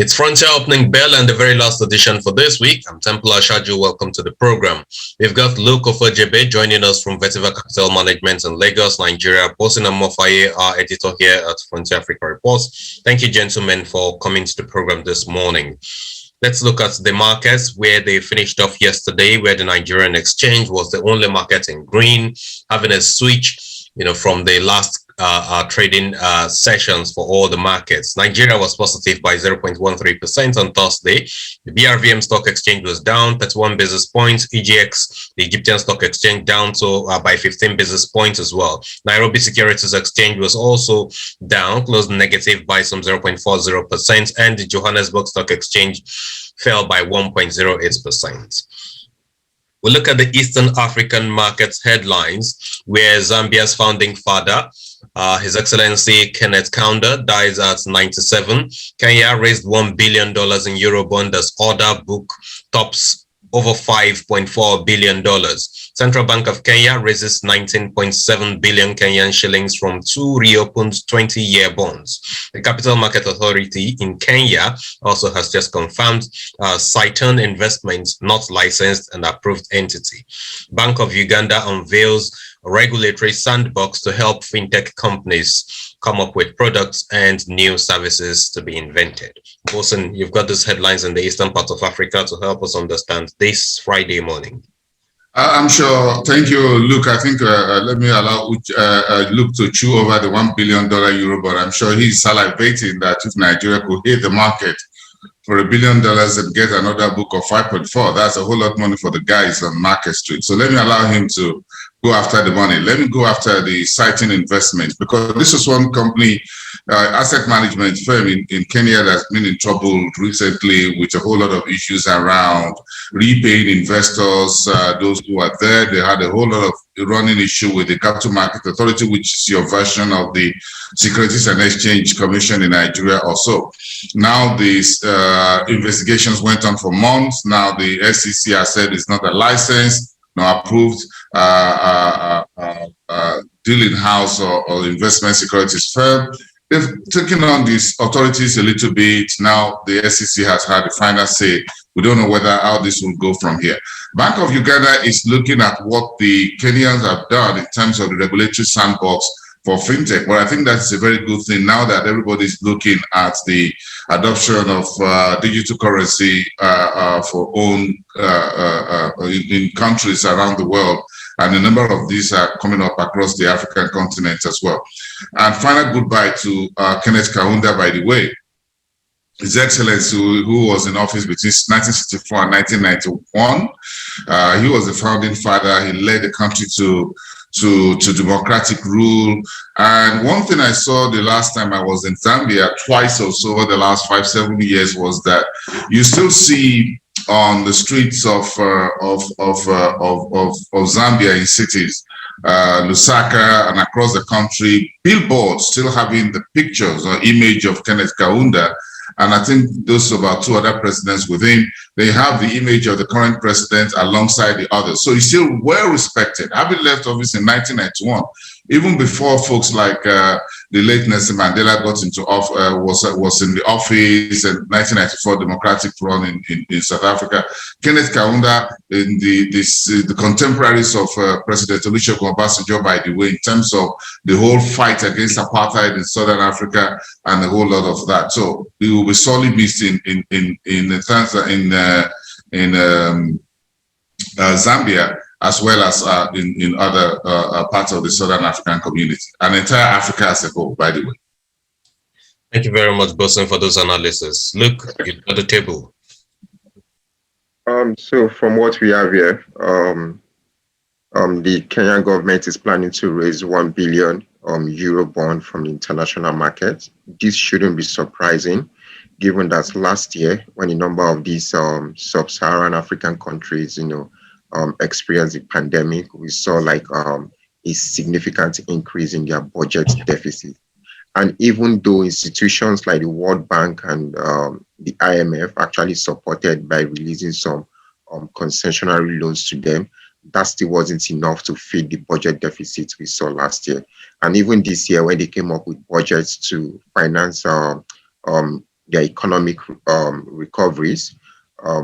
It's Frontier Opening Bell and the very last edition for this week. I'm Temple Ashaju. Welcome to the program. We've got Luke Ofojebe joining us from Vetiva Capital Management in Lagos, Nigeria. Bosin Amofaye, our editor here at Frontier Africa Reports. Thank you, gentlemen, for coming to the program this morning. Let's look at the markets where they finished off yesterday, where the Nigerian exchange was the only market in green, having a switch, from the last trading sessions for all the markets. Nigeria was positive by 0.13% on Thursday. The BRVM stock exchange was down 31 basis points. EGX, the Egyptian stock exchange, down by 15 basis points as well. Nairobi Securities Exchange was also down, closed negative by some 0.40%, and the Johannesburg Stock Exchange fell by 1.08%. We look at the Eastern African markets headlines, where Zambia's founding father, His Excellency Kenneth Kaunda, dies at 97. Kenya raised $1 billion in Eurobond as order book tops over $5.4 billion. Central Bank of Kenya raises 19.7 billion Kenyan shillings from two reopened 20-year bonds. The Capital Market Authority in Kenya also has just confirmed Saturn Investments, not licensed and approved entity. Bank of Uganda unveils a regulatory sandbox to help fintech companies come up with products and new services to be invented. Bosin, you've got these headlines in the eastern part of Africa to help us understand this Friday morning. I'm sure. Thank you, Luke. I think let me allow Luke to chew over the $1 billion Eurobond. I'm sure he's salivating that if Nigeria could hit the market for $1 billion and get another book of 5.4, that's a whole lot of money for the guys on Market Street. So let me allow him to go after the money. Let me go after the Saturn Investments, because this is one company, asset management firm in Kenya that's been in trouble recently with a whole lot of issues around repaying investors, those who are there. They had a whole lot of running issue with the Capital Market Authority, which is your version of the Securities and Exchange Commission in Nigeria also. Now these investigations went on for months. Now the SEC has said it's not a license, no approved dealing house or investment securities firm. They've taken on these authorities a little bit. Now the SEC has had a final say. We don't know how this will go from here. Bank of Uganda is looking at what the Kenyans have done in terms of the regulatory sandbox for fintech. But I think that's a very good thing now that everybody's looking at the adoption of digital currency for own in countries around the world. And a number of these are coming up across the African continent as well. And final goodbye to Kenneth Kaunda, by the way. His Excellency, who was in office between 1964 and 1991. He was the founding father. He led the country to democratic rule. And one thing I saw the last time I was in Zambia, twice or so over the last 5-7 years, was that you still see on the streets of Zambia in cities, Lusaka and across the country, billboards still having the pictures or image of Kenneth Kaunda. And I think those about 2 other presidents with him, they have the image of the current president alongside the others. So he's still well respected. Having left office in 1991, even before folks like the late Nelson Mandela got into was in the office in 1994 democratic run in South Africa. Kenneth Kaunda, in the contemporaries of President Olusegun Obasanjo, by the way, in terms of the whole fight against apartheid in Southern Africa and a whole lot of that. So he will be sorely missed in Zambia, as well as in other parts of the Southern African community, and entire Africa as a whole, by the way. Thank you very much, Bosin, for those analysis. Luke, you've got the table. So from what we have here, the Kenyan government is planning to raise 1 billion euro bond from the international market. This shouldn't be surprising, given that last year, when a number of these sub-Saharan African countries, experienced the pandemic, we saw like a significant increase in their budget deficit. And even though institutions like the World Bank and the IMF actually supported by releasing some concessionary loans to them, that still wasn't enough to feed the budget deficit we saw last year. And even this year, when they came up with budgets to finance their economic recoveries.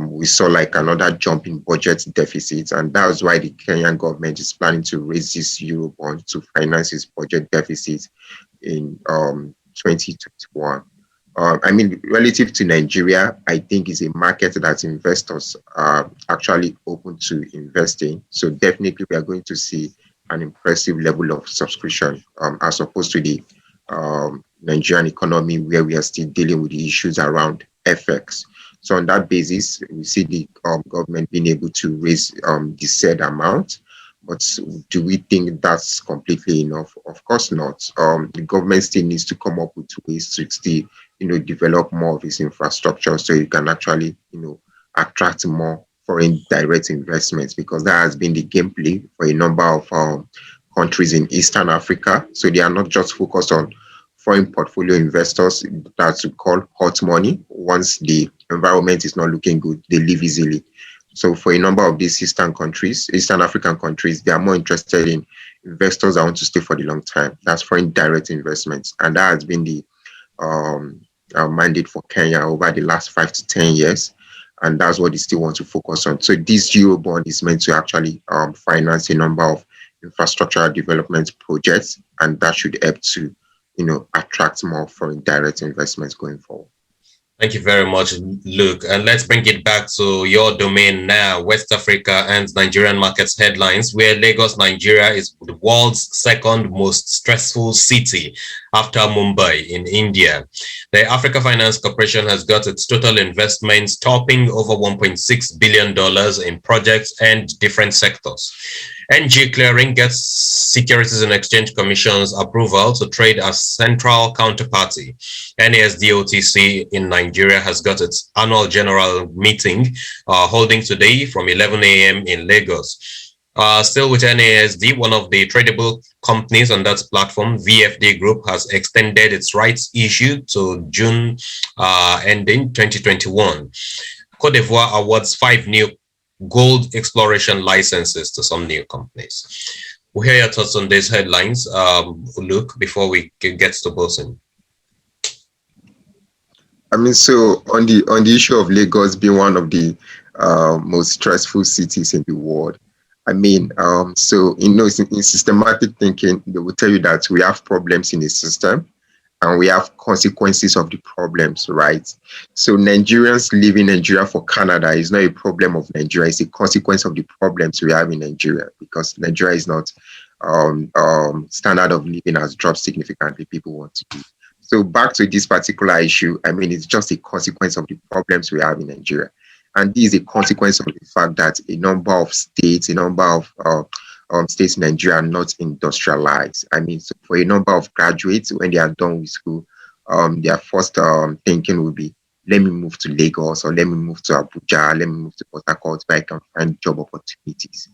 We saw like another jump in budget deficits, and that's why the Kenyan government is planning to raise this Eurobond to finance its budget deficits in 2021. I mean, relative to Nigeria, I think it's a market that investors are actually open to investing. So definitely, we are going to see an impressive level of subscription as opposed to the Nigerian economy, where we are still dealing with the issues around FX. So on that basis, we see the government being able to raise the said amount. But do we think that's completely enough? Of course not. The government still needs to come up with ways to still, develop more of its infrastructure so you can actually, attract more foreign direct investments, because that has been the gameplay for a number of countries in Eastern Africa. So they are not just focused on foreign portfolio investors that we call hot money. Once the environment is not looking good, they leave easily. So for a number of these Eastern African countries, they are more interested in investors that want to stay for the long time. That's foreign direct investments. And that has been the mandate for Kenya over the last 5 to 10 years. And that's what they still want to focus on. So this Eurobond is meant to actually finance a number of infrastructure development projects, and that should help to, attract more foreign direct investments going forward. Thank you very much, Luke. And let's bring it back to your domain now, West Africa and Nigerian markets headlines, where Lagos, Nigeria is the world's second most stressful city after Mumbai in India. The Africa Finance Corporation has got its total investments topping over $1.6 billion in projects and different sectors. NG Clearing gets Securities and Exchange Commission's approval to trade as central counterparty. NASDOTC in Nigeria has got its annual general meeting holding today from 11 a.m. in Lagos. Still with NASD, one of the tradable companies on that platform, VFD Group, has extended its rights issue to June ending 2021. Cote d'Ivoire awards 5 new gold exploration licenses to some new companies. We'll hear your thoughts on these headlines, Luke, before we get to Bosun. I mean, so on the issue of Lagos being one of the most stressful cities in the world, I mean, so in systematic thinking, they will tell you that we have problems in the system, and we have consequences of the problems, right? So Nigerians leaving Nigeria for Canada is not a problem of Nigeria, it's a consequence of the problems we have in Nigeria, because Nigeria is not standard of living has dropped significantly. People want to leave. So back to this particular issue, I mean, it's just a consequence of the problems we have in Nigeria. And this is a consequence of the fact that a number of states in Nigeria are not industrialized. I mean, so for a number of graduates, when they are done with school, their first thinking will be, let me move to Lagos, or let me move to Abuja, let me move to Port Harcourt, where I can find job opportunities.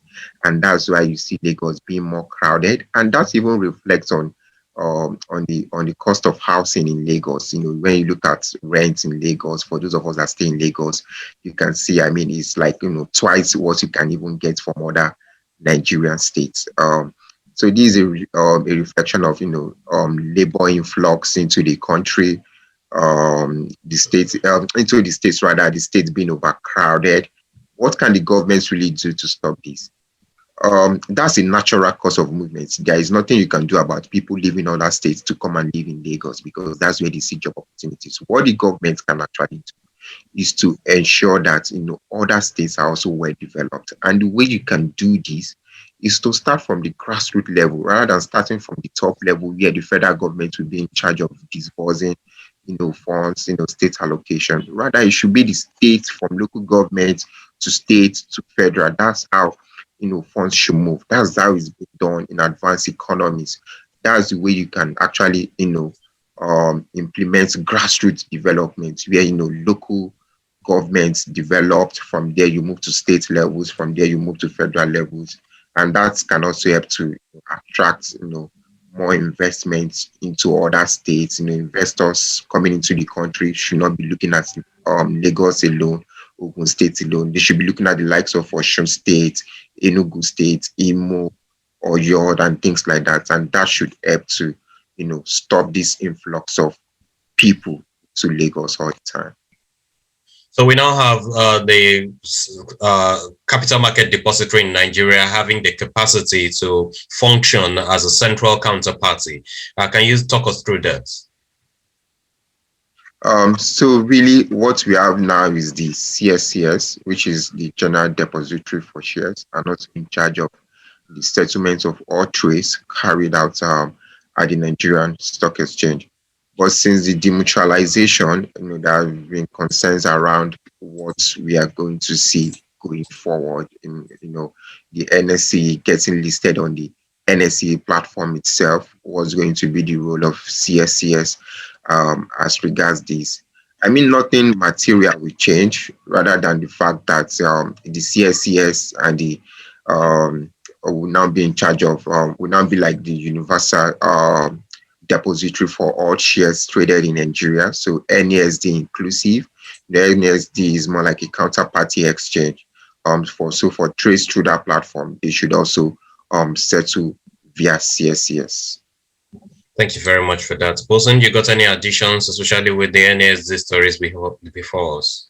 And that's why you see Lagos being more crowded. And that even reflects on the cost of housing in Lagos. When you look at rent in Lagos, for those of us that stay in Lagos, you can see, I mean, it's like, twice what you can even get from other Nigerian states. So this is a reflection of, labor influx into the country, the states being overcrowded. What can the governments really do to stop this? That's a natural cause of movement. There is nothing you can do about people leaving other states to come and live in Lagos, because that's where they see job opportunities. What the government can actually do is to ensure that other states are also well developed. And the way you can do this is to start from the grassroots level, rather than starting from the top level, where the federal government will be in charge of disbursing funds, state allocation. Rather, it should be the states, from local government to state to federal. That's how funds should move. That's how it's been done in advanced economies. That's the way you can actually implement grassroots development, where local governments developed. From there you move to state levels, from there you move to federal levels, and that can also help to attract more investments into other states. Investors coming into the country should not be looking at Lagos alone, Ogun State alone. They should be looking at the likes of Osun State, Enugu State, Imo, Oyo, and things like that. And that should help to, stop this influx of people to Lagos all the time. So we now have the capital market depository in Nigeria having the capacity to function as a central counterparty. Can you talk us through that? So really what we have now is the CSCS, which is the General Depository for Shares, and also in charge of the settlement of all trades carried out at the Nigerian Stock Exchange. But since the demutualization, there have been concerns around what we are going to see going forward in, the NSE getting listed on the NSE platform itself. Was going to be the role of CSCS as regards this. I mean, nothing material will change, rather than the fact that the CSCS and the will now be in charge of, will now be like the universal depository for all shares traded in Nigeria. So NASD inclusive. The NASD is more like a counterparty exchange. For trades through that platform, they should also settle via CSCS. Thank you very much for that. Bosun, you got any additions, especially with the NASD stories before us?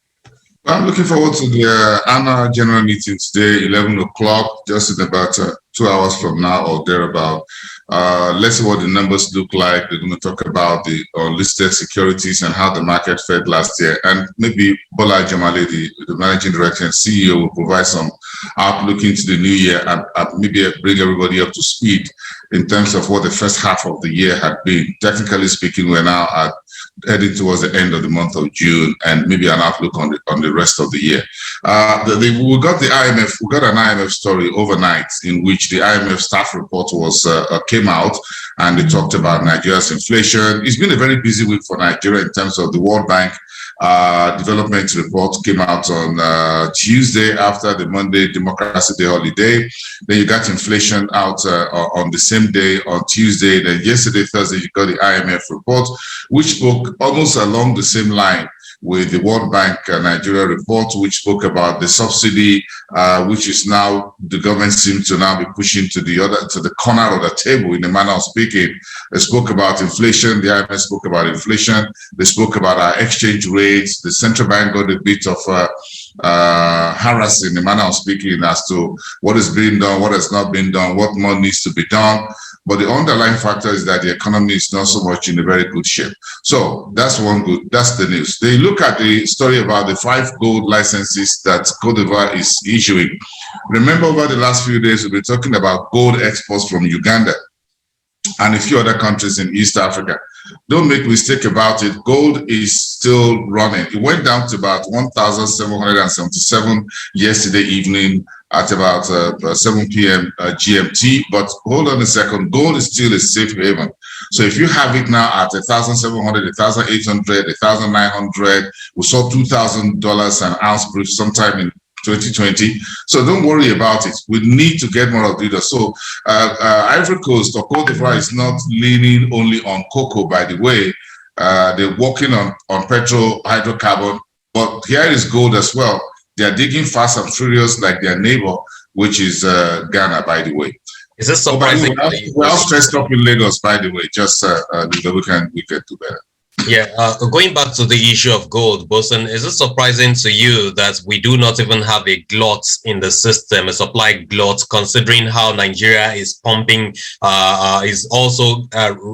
I'm looking forward to the annual general meeting today, 11 o'clock, just in about 2 hours from now or thereabout. Let's see what the numbers look like. They're going to talk about the unlisted securities and how the market fared last year. And maybe Bola Jamale, the managing director and CEO, will provide some outlook into the new year and maybe bring everybody up to speed in terms of what the first half of the year had been. Technically speaking, we're now heading towards the end of the month of June, and maybe an outlook on the rest of the year. We got the IMF. We got an IMF story overnight in which the IMF staff report was came out, and they talked about Nigeria's inflation. It's been a very busy week for Nigeria in terms of the World Bank development report came out on Tuesday after the Monday Democracy Day holiday. Then you got inflation out on the same day on Tuesday. Then yesterday, Thursday, you got the IMF report, which spoke almost along the same line with the World Bank Nigeria report, which spoke about the subsidy, which is now the government seems to now be pushing to the corner of the table in the manner of speaking. They spoke about inflation. The IMF spoke about inflation. They spoke about our exchange rates. The central bank got a bit of harassing, the manner of speaking, as to what is being done, what has not been done, what more needs to be done. But the underlying factor is that the economy is not so much in a very good shape. So that's that's the news. They look at the story about the 5 gold licenses that Cote d'Ivoire is issuing. Remember, over the last few days, we've been talking about gold exports from Uganda and a few other countries in East Africa. Don't make a mistake about it. Gold is still running. It went down to about 1,777 yesterday evening at about 7 p.m. GMT. But hold on a second. Gold is still a safe haven. So if you have it now at 1,700, 1,800, 1,900, we saw $2,000 an ounce brief sometime in 2020. So don't worry about it. We need to get more of it. So Ivory Coast or Cote d'Ivoire is not leaning only on cocoa, by the way. They're working on hydrocarbon, but here is gold as well. They are digging fast and furious like their neighbor, which is Ghana, by the way. Is this surprising? We're all stressed up in Lagos, by the way, just we can do better. Yeah, going back to the issue of gold, Bosun, is it surprising to you that we do not even have a glut in the system, a supply glut, considering how Nigeria is pumping, is also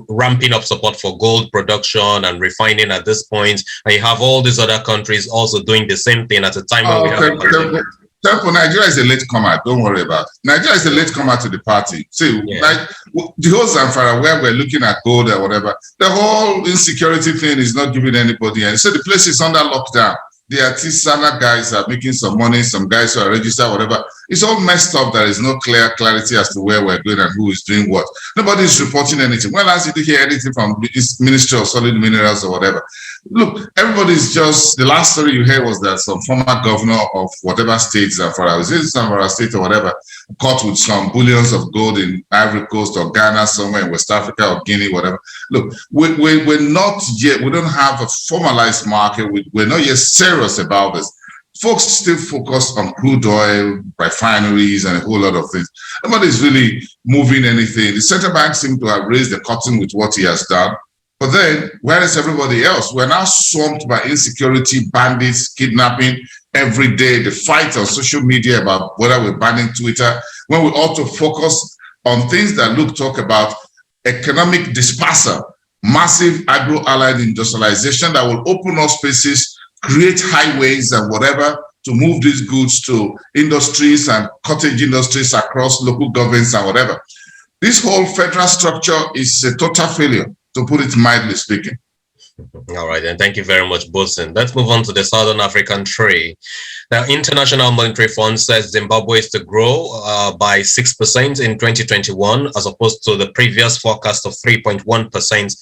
ramping up support for gold production and refining at this point, and you have all these other countries also doing the same thing at a time when we have a pandemic? Nigeria is a latecomer. Don't worry about it. Nigeria is a latecomer to the party. See, like the whole Zamfara, where we're looking at gold or whatever, the whole insecurity thing is not giving anybody any. So the place is under lockdown. The artisanal guys are making some money. Some guys who are registered, whatever. It's all messed up. There is no clear clarity as to where we're going and who is doing what. Nobody is reporting anything. When last did you hear anything from this Ministry of Solid Minerals or whatever? Look, everybody's just, the last story you heard was that some former governor of whatever state, Zamfara state or whatever, caught with some billions of gold in Ivory Coast or Ghana, somewhere in West Africa or Guinea, whatever. Look, we're not yet, we don't have a formalized market. We're not yet serious about this. Folks still focus on crude oil, refineries, and a whole lot of things. Nobody's really moving anything. The central bank seems to have raised the curtain with what he has done. But then, where is everybody else? We're now swamped by insecurity, bandits, kidnapping every day. The fight on social media about whether we're banning Twitter, when we ought to focus on things that talk about economic dispersal, massive agro-allied industrialization that will open up spaces, create highways and whatever to move these goods to industries and cottage industries across local governments and whatever. This whole federal structure is a total failure, to put it mildly speaking. All right, and thank you very much, Bosun. Let's move on to the Southern African trade. The International Monetary Fund says Zimbabwe is to grow by 6% in 2021, as opposed to the previous forecast of 3.1%.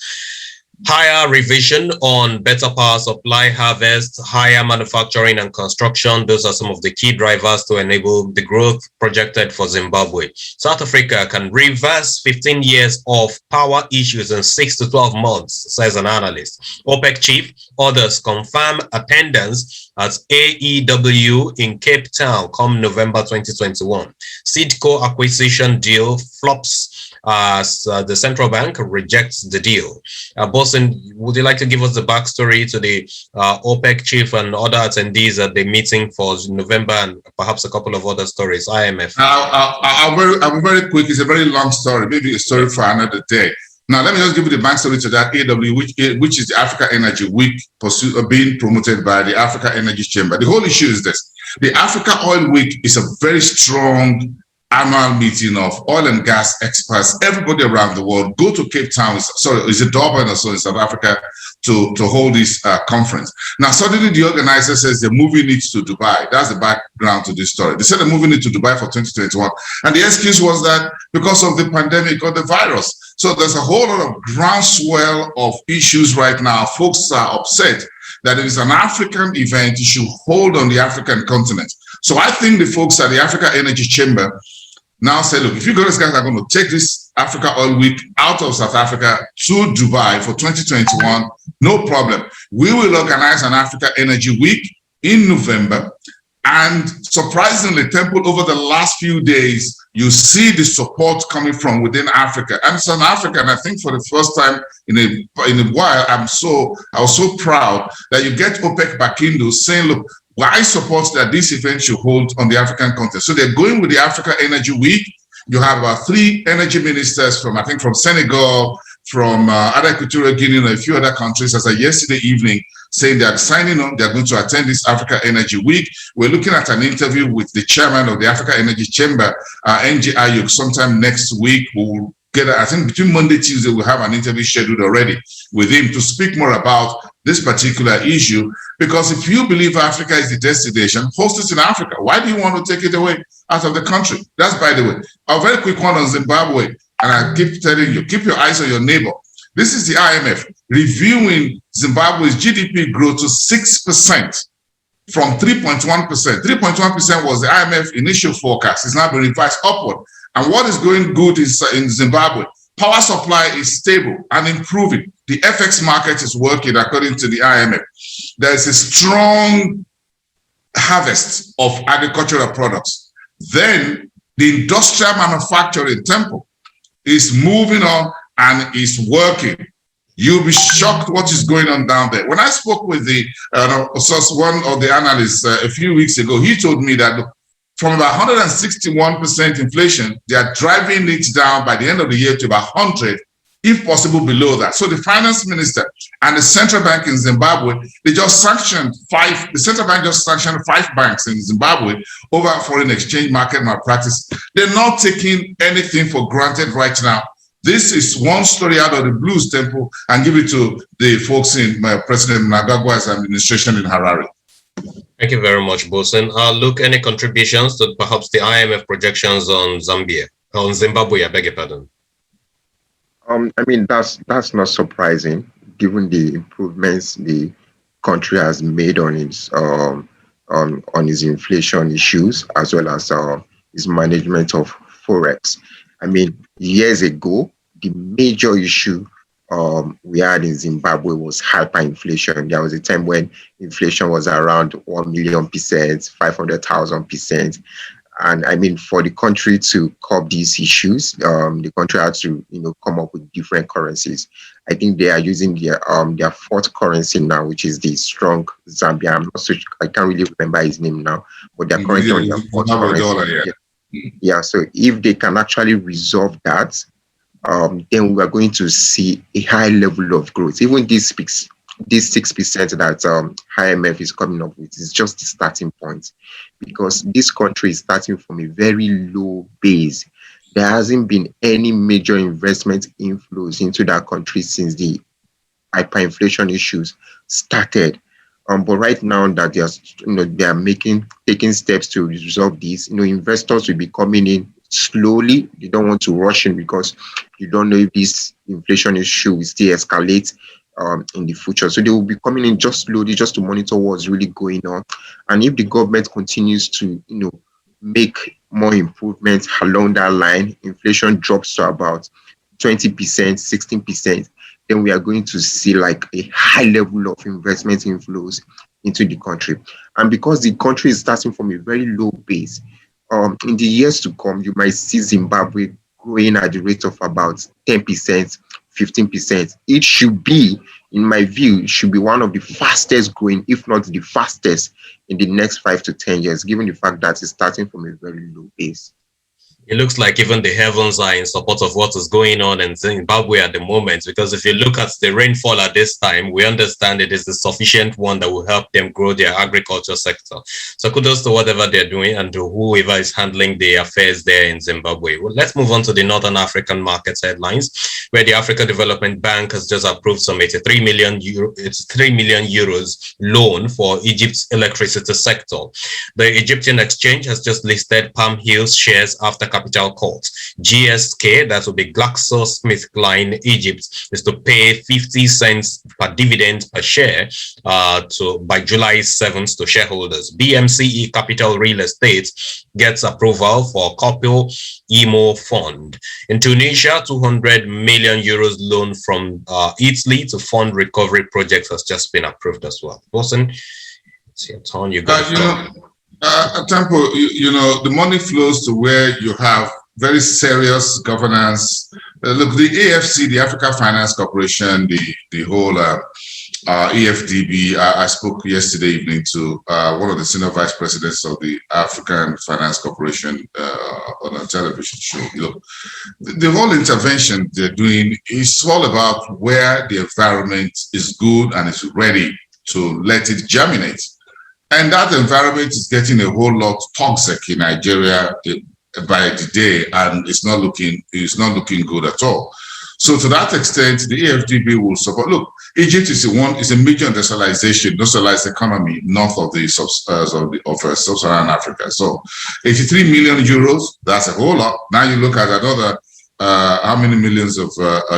Higher revision on better power supply, harvest, higher manufacturing and construction. Those are some of the key drivers to enable the growth projected for Zimbabwe. South Africa can reverse 15 years of power issues in 6 to 12 months, says an analyst. OPEC chief orders confirm attendance at AEW in Cape Town come November 2021. Seedco acquisition deal flops as the central bank rejects the deal. Bosun, would you like to give us the backstory to the OPEC chief and other attendees at the meeting for November, and perhaps a couple of other stories, IMF? I'll be very quick. It's a very long story, maybe a story for another day. Now, let me just give you the backstory to that AW, which is the Africa Energy Week being promoted by the Africa Energy Chamber. The whole issue is this. The Africa Oil Week is a very strong annual meeting of oil and gas experts, everybody around the world go to Cape Town, it's a Durban or so in South Africa to hold this conference. Now, suddenly the organizer says they're moving it to Dubai. That's the background to this story. They said they're moving it to Dubai for 2021. And the excuse was that because of the pandemic or the virus. So there's a whole lot of groundswell of issues right now. Folks are upset that it is an African event. You should hold on the African continent. So I think the folks at the Africa Energy Chamber now say, look, if you guys are going to take this Africa Oil Week out of South Africa to Dubai for 2021, no problem. We will organize an Africa Energy Week in November. And surprisingly, Temple, over the last few days, you see the support coming from within Africa. And South Africa, and I think for the first time in a while, I was so proud that you get OPEC Bakindo saying, look, well, I support that this event should hold on the African continent. So they're going with the Africa Energy Week. You have about 3 energy ministers from Senegal, from other Equatorial Guinea, and a few other countries, as of yesterday evening, saying they are signing on, they're going to attend this Africa Energy Week. We're looking at an interview with the chairman of the Africa Energy Chamber, NG Ayuk, sometime next week. We'll get, I think between Monday, Tuesday, we'll have an interview scheduled already with him to speak more about this particular issue. Because if you believe Africa is the destination, host it in Africa. Why do you want to take it away out of the country? That's, by the way, a very quick one on Zimbabwe. And I keep telling you, keep your eyes on your neighbor. This is the IMF reviewing Zimbabwe's GDP growth to 6% from 3.1%. 3.1% was the IMF initial forecast. It's now been revised upward. And what is going good in Zimbabwe? Power supply is stable and improving. The FX market is working according to the IMF. There's a strong harvest of agricultural products. Then the industrial manufacturing temple is moving on and is working. You'll be shocked what is going on down there. When I spoke with one of the analysts a few weeks ago, he told me that from about 161% inflation, they are driving it down by the end of the year to about 100, if possible below that. So the finance minister and the central bank in Zimbabwe, the central bank just sanctioned 5 banks in Zimbabwe over foreign exchange market malpractice. They're not taking anything for granted right now. This is one story out of the Blues Temple, and give it to the folks in President Mnangagwa's administration in Harare. Thank you very much, Bosun. Luke, any contributions to perhaps the IMF projections on Zimbabwe, I beg your pardon? I mean, that's not surprising, given the improvements the country has made on its inflation issues, as well as its management of forex. I mean, years ago, the major issue we had in Zimbabwe was hyperinflation. There was a time when inflation was around 1 million%, 500,000%. And I mean, for the country to curb these issues, the country had to, come up with different currencies. I think they are using their fourth currency now, which is the strong Zambia. I can't really remember his name now, but they're currently on their fourth currency. Dollar, yeah. Yeah. So if they can actually resolve that, then we are going to see a high level of growth. Even this 6% that IMF is coming up with is just the starting point, because this country is starting from a very low base. There hasn't been any major investment inflows into that country since the hyperinflation issues started. But right now that they are taking steps to resolve this, investors will be coming in slowly. They don't want to rush in because you don't know if this inflation issue will still escalate in the future. So they will be coming in just slowly, just to monitor what's really going on. And if the government continues to, make more improvements along that line, inflation drops to about 20%, 16%, then we are going to see like a high level of investment inflows into the country. And because the country is starting from a very low base, in the years to come, you might see Zimbabwe growing at the rate of about 10%, 15%. It should be, in my view, it should be one of the fastest growing, if not the fastest, in the next 5 to 10 years, given the fact that it's starting from a very low base. It looks like even the heavens are in support of what is going on in Zimbabwe at the moment, because if you look at the rainfall at this time, we understand it is the sufficient one that will help them grow their agriculture sector. So kudos to whatever they're doing and to whoever is handling the affairs there in Zimbabwe. Well, let's move on to the Northern African markets headlines, where the African Development Bank has just approved some 83 million euros loan for Egypt's electricity sector. The Egyptian exchange has just listed Palm Hills shares after capital calls. GSK, that will be GlaxoSmithKline Egypt, is to pay 50 cents per dividend per share by July 7th to shareholders. BMCE Capital Real Estate gets approval for Kopil Imo Fund. In Tunisia, 200 million euros loan from Italy to fund recovery projects has just been approved as well. Wilson, it's your turn. You got Tempo, the money flows to where you have very serious governance. Look, the AFC, the Africa Finance Corporation, the whole EFDB, I spoke yesterday evening to one of the senior vice presidents of the African Finance Corporation on a television show. Look, the whole intervention they're doing is all about where the environment is good and is ready to let it germinate. And that environment is getting a whole lot toxic in Nigeria by the day, and it's not looking good at all. So to that extent, the AFDB will support. Look, Egypt is a major industrialized economy north of the sub-Saharan Africa. So 83 million euros, that's a whole lot. Now you look at another how many millions of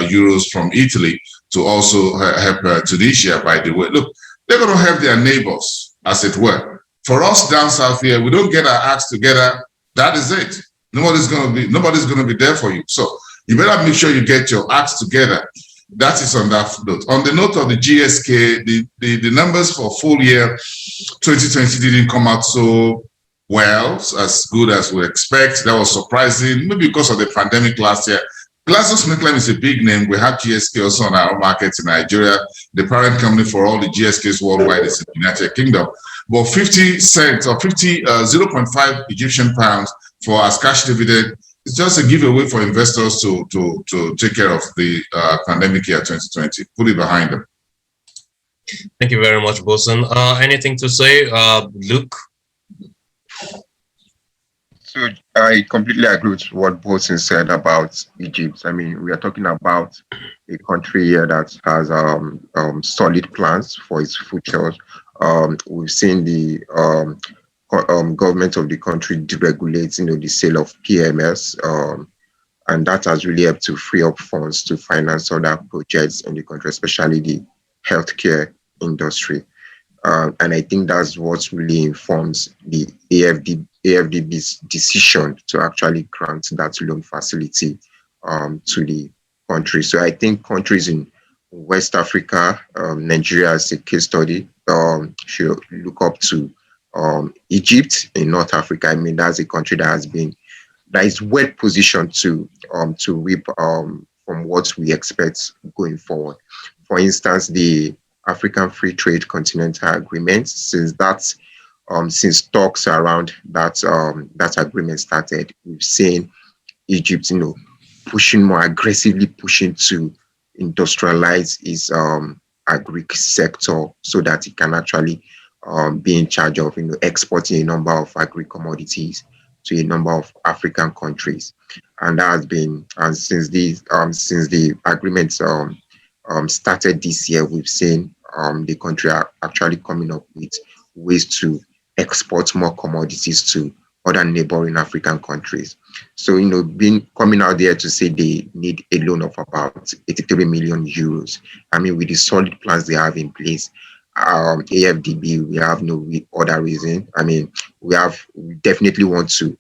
euros from Italy to also help Tunisia, by the way. Look, they're going to help their neighbors, as it were. For us down south here, we don't get our acts together. That is it. Nobody's going to be there for you. So you better make sure you get your acts together. That is on that note. On the note of the GSK, the numbers for full year 2020 didn't come out so well, as good as we expect. That was surprising, maybe because of the pandemic last year. GlaxoSmithKline is a big name. We have GSK also on our markets in Nigeria. The parent company for all the GSKs worldwide is in the United Kingdom. But 50 cents or 0.5 Egyptian pounds for as cash dividend is just a giveaway for investors to take care of the pandemic year 2020. Put it behind them. Thank you very much, Bosun. Anything to say, Luke? So I completely agree with what Bosun said about Egypt. I mean, we are talking about a country here that has solid plans for its future. We've seen the government of the country deregulate, the sale of PMS, and that has really helped to free up funds to finance other projects in the country, especially the healthcare industry. And I think that's what really informs the AFDB's decision to should grant that loan facility to the country. So I think countries in West Africa, Nigeria as a case study, should look up to Egypt in North Africa. I mean, that's a country that is well positioned to reap from what we expect going forward. For instance, the African Free Trade Continental Agreement, since talks around that agreement started, we've seen Egypt, more aggressively pushing to industrialize its agri sector so that it can actually be in charge of exporting a number of agri commodities to a number of African countries. And that has been, and since the agreement started this year, we've seen the country are actually coming up with ways to export more commodities to other neighboring African countries. So, being coming out there to say they need a loan of about 83 million euros. I mean, with the solid plans they have in place, AFDB, we have no other reason. I mean, we definitely want to,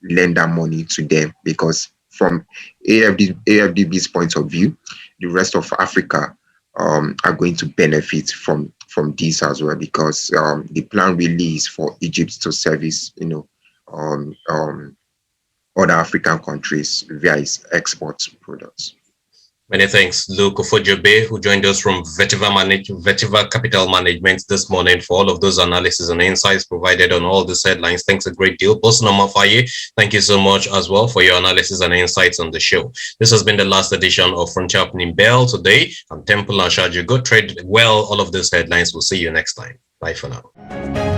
lend that money to them, because from AFDB's point of view, the rest of Africa are going to benefit from this as well, because the plan really is for Egypt to service, other African countries via its export products. Many thanks, Luke Ofojebe, who joined us from Vetiva Capital Management this morning, for all of those analysis and insights provided on all these headlines. Thanks a great deal. Bosun Omofaye, thank you so much as well for your analysis and insights on the show. This has been the last edition of Frontier Opening Bell today. I'm Temple Ashaju. Go trade well all of those headlines. We'll see you next time. Bye for now.